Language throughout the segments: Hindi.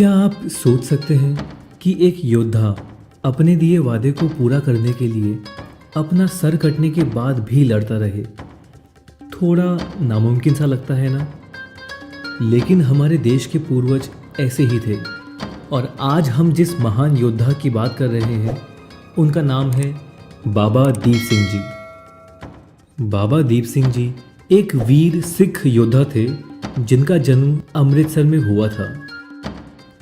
क्या आप सोच सकते हैं कि एक योद्धा अपने दिए वादे को पूरा करने के लिए अपना सर कटने के बाद भी लड़ता रहे? थोड़ा नामुमकिन सा लगता है ना? लेकिन हमारे देश के पूर्वज ऐसे ही थे और आज हम जिस महान योद्धा की बात कर रहे हैं उनका नाम है बाबा दीप सिंह जी। बाबा दीप सिंह जी एक वीर सिख योद्धा थे जिनका जन्म अमृतसर में हुआ था।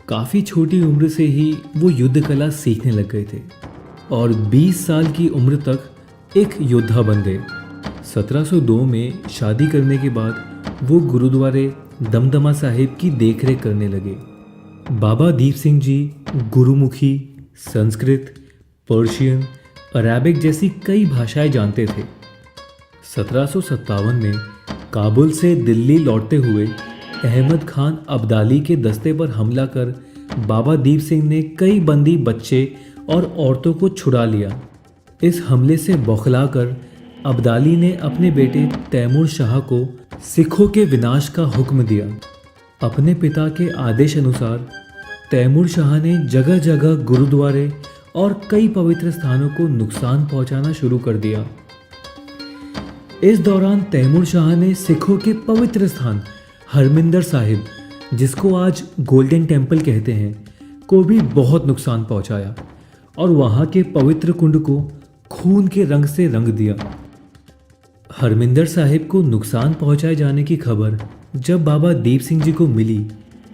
काफ़ी छोटी उम्र से ही वो युद्ध कला सीखने लग गए थे और 20 साल की उम्र तक एक योद्धा बन गए। 1702 में शादी करने के बाद वो गुरुद्वारे दमदमा साहिब की देखरेख करने लगे। बाबा दीप सिंह जी गुरुमुखी, संस्कृत, पर्शियन, अरेबिक जैसी कई भाषाएं जानते थे। 1757 में काबुल से दिल्ली लौटते हुए अहमद खान अब्दाली के दस्ते पर हमला कर बाबा दीप सिंह ने कई बंदी बच्चे और औरतों को छुड़ा लिया। इस हमले से बौखलाकर अब्दाली ने अपने बेटे तैमूर शाह को सिखों के विनाश का हुक्म दिया। अपने पिता के आदेश अनुसार तैमूर शाह ने जगह जगह गुरुद्वारे और कई पवित्र स्थानों को नुकसान पहुंचाना शुरू कर दिया। इस दौरान तैमूर शाह ने सिखों के पवित्र स्थान हरमिंदर साहिब, जिसको आज गोल्डन टेम्पल कहते हैं, को भी बहुत नुकसान पहुंचाया और वहां के पवित्र कुंड को खून के रंग से रंग दिया। हरमिंदर साहिब को नुकसान पहुंचाए जाने की खबर जब बाबा दीप सिंह जी को मिली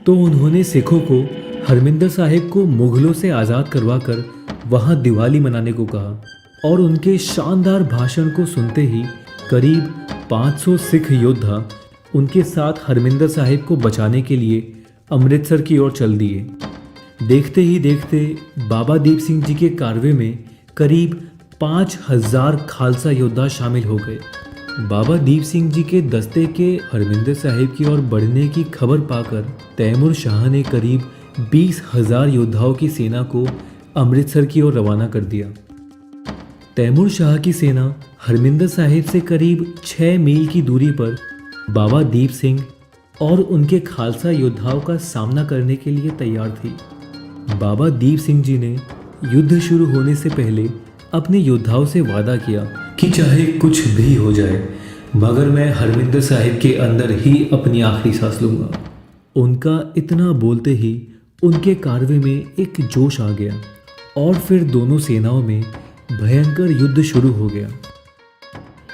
तो उन्होंने सिखों को हरमिंदर साहिब को मुगलों से आज़ाद करवाकर वहां दिवाली मनाने को कहा और उनके शानदार भाषण को सुनते ही करीब 500 सिख योद्धा उनके साथ हरमिंदर साहिब को बचाने के लिए अमृतसर की ओर चल दिए। देखते ही देखते बाबा दीप सिंह जी के कारवे में करीब 5000 खालसा योद्धा शामिल हो गए। बाबा दीप सिंह जी के दस्ते के हरमिंदर साहिब की ओर बढ़ने की खबर पाकर तैमूर शाह ने करीब 20,000 योद्धाओं की सेना को अमृतसर की ओर रवाना कर दिया। तैमूर शाह की सेना हरमिंदर साहिब से करीब 6 मील की दूरी पर बाबा दीप सिंह और उनके खालसा योद्धाओं का सामना करने के लिए तैयार थी। बाबा दीप सिंह जी ने युद्ध शुरू होने से पहले अपने योद्धाओं से वादा किया कि चाहे कुछ भी हो जाए मगर मैं हरमिंदर साहिब के अंदर ही अपनी आखिरी सांस लूँगा। उनका इतना बोलते ही उनके कारवे में एक जोश आ गया और फिर दोनों सेनाओं में भयंकर युद्ध शुरू हो गया।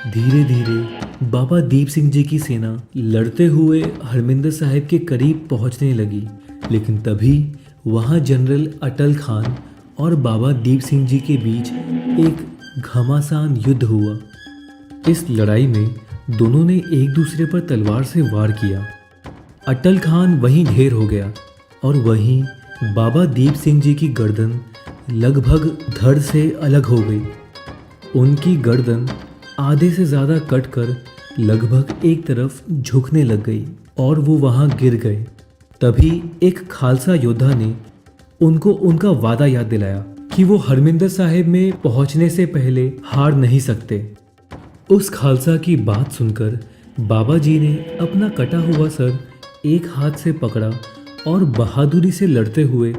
धीरे धीरे बाबा दीप सिंह जी की सेना लड़ते हुए हरमिंदर साहिब के करीब पहुंचने लगी, लेकिन तभी वहां जनरल अटल खान और बाबा दीप सिंह जी के बीच एक घमासान युद्ध हुआ। इस लड़ाई में दोनों ने एक दूसरे पर तलवार से वार किया। अटल खान वहीं ढेर हो गया और वहीं बाबा दीप सिंह जी की गर्दन लगभग धड़ से अलग हो गई। उनकी गर्दन आधे से ज़्यादा कटकर लगभग एक तरफ झुकने लग गई और वो वहाँ गिर गए। तभी एक खालसा योद्धा ने उनको उनका वादा याद दिलाया कि वो हरमिंदर साहिब में पहुँचने से पहले हार नहीं सकते। उस खालसा की बात सुनकर बाबा जी ने अपना कटा हुआ सर एक हाथ से पकड़ा और बहादुरी से लड़ते हुए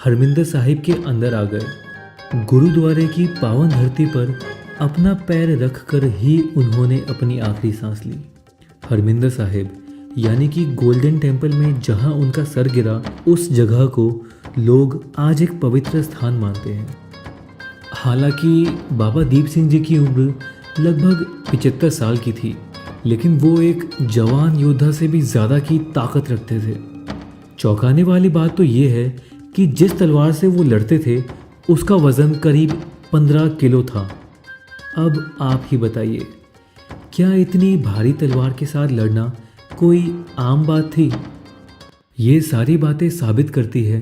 हरमिंदर साहिब के अंदर आ गए। गुरुद्वारे की पावन धरती पर अपना पैर रख कर ही उन्होंने अपनी आखिरी सांस ली। हरमिंदर साहिब यानी कि गोल्डन टेम्पल में जहां उनका सर गिरा, उस जगह को लोग आज एक पवित्र स्थान मानते हैं। हालांकि बाबा दीप सिंह जी की उम्र लगभग 75 साल की थी, लेकिन वो एक जवान योद्धा से भी ज़्यादा की ताकत रखते थे। चौंकाने वाली बात तो ये है कि जिस तलवार से वो लड़ते थे उसका वज़न करीब 15 किलो था। अब आप ही बताइए, क्या इतनी भारी तलवार के साथ लड़ना कोई आम बात थी? ये सारी बातें साबित करती है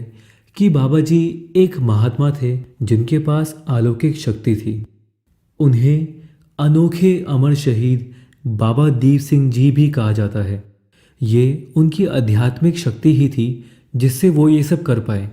कि बाबा जी एक महात्मा थे जिनके पास अलौकिक शक्ति थी। उन्हें अनोखे अमर शहीद बाबा दीप सिंह जी भी कहा जाता है। ये उनकी आध्यात्मिक शक्ति ही थी जिससे वो ये सब कर पाए।